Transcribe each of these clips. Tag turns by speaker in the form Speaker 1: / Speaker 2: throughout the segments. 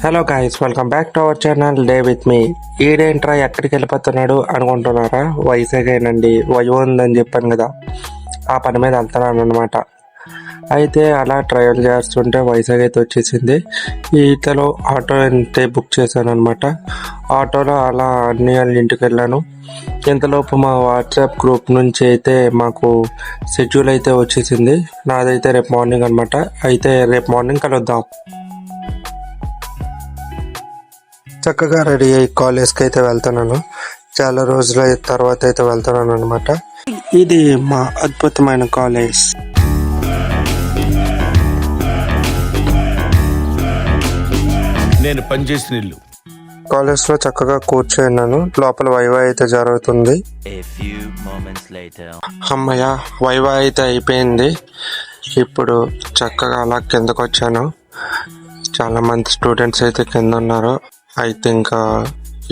Speaker 1: Hello guys, welcome back to our channel day with me. ఈడేంట్రా ఎక్కడికి వెళ్ళిపోతున్నాడు అనుకుంటున్నారా? వైజాగేనండి, వైవ్ ఉందని చెప్పాను కదా, ఆ పని మీద వెళ్తున్నాను అనమాట. అయితే అలా ట్రావెల్ చేస్తుంటే వైజాగ్ అయితే వచ్చేసింది. ఈతలో ఆటో అయితే బుక్ చేశాను అనమాట. ఆటోలో అలా అన్ని వాళ్ళ ఇంటికి వెళ్ళాను. ఇంతలోపు మా వాట్సాప్ గ్రూప్ నుంచి అయితే మాకు షెడ్యూల్ అయితే వచ్చేసింది. నాదైతే రేపు మార్నింగ్ అనమాట. అయితే రేపు మార్నింగ్ కలుద్దాం. చక్కగా రెడీ అయ్యి కాలేజ్కి అయితే వెళ్తున్నాను. చాలా రోజుల తర్వాత అయితే వెళ్తున్నాను అనమాట. ఇది మా అద్భుతమైన కాలేజ్.
Speaker 2: నేను పనిచేసిన ఇల్లు.
Speaker 1: కాలేజ్ లో చక్కగా కూర్చున్నాను. లోపల వైవా అయితే జరుగుతుంది. అమ్మయ్య, వైవా అయితే అయిపోయింది. ఇప్పుడు చక్కగా అలా కిందకు వచ్చాను. చాలా మంది స్టూడెంట్స్ అయితే కింద ఉన్నారు. అయితే ఇంకా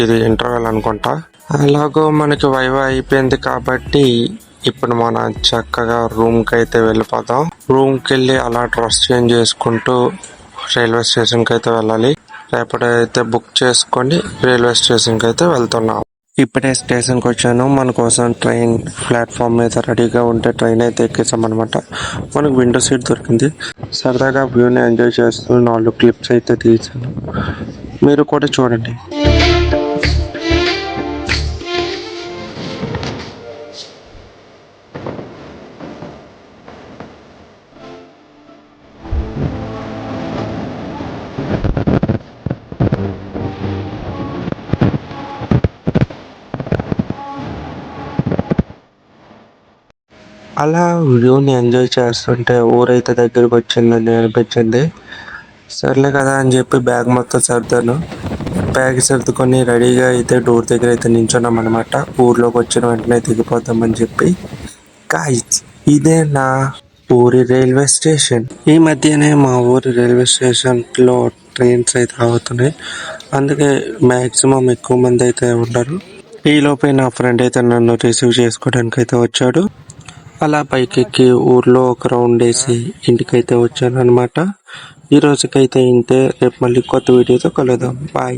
Speaker 1: ఇది ఇంటర్వెల్ అనుకుంటా. అలాగో మనకి వైవా అయిపోయింది కాబట్టి ఇప్పుడు మనం చక్కగా రూమ్కి అయితే వెళ్ళిపోతాం. రూమ్కి వెళ్ళి అలా డ్రెస్ చేంజ్ చేసుకుంటూ రైల్వే స్టేషన్కి అయితే వెళ్ళాలి. రేపటితే బుక్ చేసుకొని రైల్వే స్టేషన్కి అయితే వెళ్తున్నాం. ఇప్పుడే స్టేషన్కి వచ్చాను. మన కోసం ట్రైన్ ప్లాట్ఫామ్ మీద రెడీగా ఉంటే ట్రైన్ అయితే ఎక్కేసాం అనమాట. మనకు విండో సీట్ దొరికింది. సరదాగా వ్యూని ఎంజాయ్ చేస్తూ 4 క్లిప్స్ అయితే తీసాను. మీరు కూడా చూడండి. అలా వ్యూని ఎంజాయ్ చేస్తుంటే ఊరైతే దగ్గరికి వచ్చిందని అనిపించింది. సర్లే కదా అని చెప్పి బ్యాగ్ మొత్తం సర్దాను. బ్యాగ్ సర్దుకొని రెడీగా అయితే డోర్ దగ్గర అయితే నించున్నాం అనమాట. ఊర్లోకి వచ్చిన వెంటనే దిగిపోతామని చెప్పి. గాయ్స్, ఇదే నా ఊరి రైల్వే స్టేషన్. ఈ మధ్యనే మా ఊరి రైల్వే స్టేషన్లో ట్రైన్స్ అయితే అవుతున్నాయి. అందుకే మ్యాక్సిమం ఎక్కువ మంది అయితే ఉండరు. ఈలోపే నా ఫ్రెండ్ అయితే నన్ను రిసీవ్ చేసుకోవడానికి అయితే వచ్చాడు. అలా పైకెక్కి ఊర్లో ఒక రౌండ్ వేసి ఇంటికైతే వచ్చాను అనమాట. ఈ రోజుకైతే ఇంతే. రేపు మళ్ళీ కొత్త వీడియోతో కలుద్దాం. బాయ్.